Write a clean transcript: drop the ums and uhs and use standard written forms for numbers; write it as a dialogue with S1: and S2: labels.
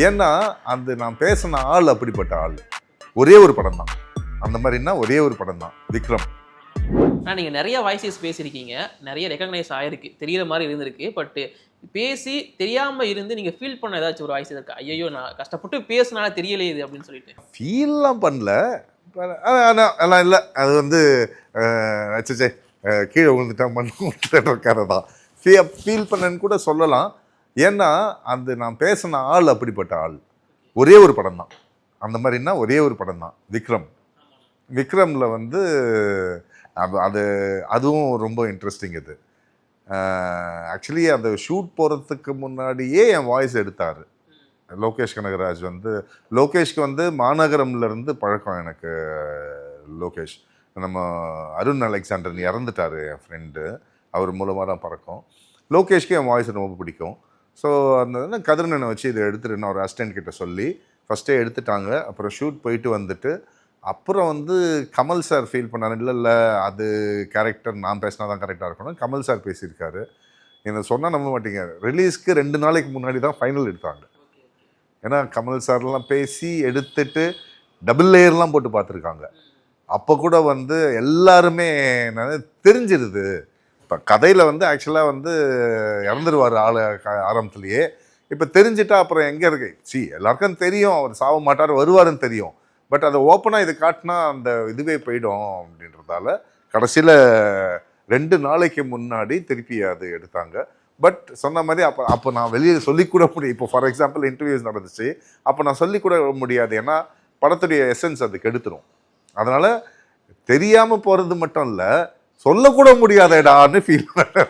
S1: ஏன்னா அந்த நான் பேசின ஆள் அப்படிப்பட்ட ஆள். ஒரே ஒரு படம் தான் அந்த மாதிரின்னா, ஒரே ஒரு படம் தான் விக்ரம்.
S2: நீங்கள் நிறைய வாய்ஸஸ் பேசியிருக்கீங்க, நிறைய ரெகக்னைஸ் ஆயிருக்கு, தெரிகிற மாதிரி இருந்திருக்கு. பட் பேசி தெரியாமல் இருந்து நீங்கள் ஃபீல் பண்ண ஏதாச்சும் ஒரு வாய்ஸ் இருக்கா? ஐயோ நான் கஷ்டப்பட்டு பேசினால தெரியலையே இது அப்படின்னு சொல்லிட்டு.
S1: ஃபீல்லாம் பண்ணல, ஆனால் இல்லை அது வந்து அச்சே கீழே விழுந்துட்டா மண்ணு தான் ஃபீல் பண்ணன்னு கூட சொல்லலாம். ஏன்னா அந்த நான் பேசின ஆள் அப்படிப்பட்ட ஆள். ஒரே ஒரு படம் தான் அந்த மாதிரின்னா, ஒரே ஒரு படம் தான் விக்ரம். விக்ரமில் வந்து அதுவும் ரொம்ப இன்ட்ரெஸ்டிங். இது ஆக்சுவலி அந்த ஷூட் போகிறதுக்கு முன்னாடியே என் வாய்ஸ் எடுத்தார் லோகேஷ் கனகராஜ். வந்து லோகேஷ்க்கு வந்து மாநகரம்லேருந்து பழக்கம் எனக்கு. லோகேஷ் நம்ம அருண் அலெக்சாண்டர் இறந்துட்டார், என் ஃப்ரெண்டு, அவர் மூலமாக தான் பழக்கம். லோகேஷ்க்கு என் வாய்ஸ் ரொம்ப பிடிக்கும். ஸோ அந்த கதிரனை வச்சு இதை எடுத்துருன்னு ஒரு அசிஸ்டன்ட் கிட்ட சொல்லி ஃபஸ்ட்டே எடுத்துட்டாங்க. அப்புறம் ஷூட் போயிட்டு வந்துட்டு அப்புறம் வந்து கமல் சார் ஃபீல் பண்ணார், இல்லை அது கேரக்டர் நான் பேசினா தான் கரெக்டாக இருக்கணும். கமல் சார் பேசியிருக்காரு. என்ன சொன்னால் நம்ப மாட்டீங்க, ரிலீஸ்க்கு 2 நாளைக்கு முன்னாடி தான் ஃபைனல் எடுத்தாங்க. ஏன்னா கமல் சார்லாம் பேசி எடுத்துட்டு டபுள் லேயர்லாம் போட்டு பார்த்துருக்காங்க. அப்போ கூட வந்து எல்லாருமே தெரிஞ்சிருது. இப்போ கதையில் வந்து ஆக்சுவலாக வந்து இறந்துருவார் ஆள் ஆரம்பத்துலேயே. இப்போ தெரிஞ்சிட்டா அப்புறம் எங்கே இருக்கு, எல்லாருக்கும் தெரியும் அவர் சாக மாட்டார், வருவாருன்னு தெரியும். பட் அதை ஓப்பனாக இது காட்டினா அந்த இதுவே போயிடும் அப்படின்றதால கடைசியில் 2 நாளைக்கு முன்னாடி திருப்பி அது எடுத்தாங்க. பட் சொன்ன மாதிரி அப்போ நான் வெளியே சொல்லிக்கூட முடியும். இப்போ ஃபார் எக்ஸாம்பிள் இன்டர்வியூஸ் நடந்துச்சு, அப்போ நான் சொல்லிக்கூட முடியாது. ஏன்னா படத்துடைய எசன்ஸ் அது கெடுத்துரும். அதனால் தெரியாமல் போகிறது மட்டும் இல்லை, சொல்லக்கூட முடியாதடான்னு ஃபீல் பண்ண.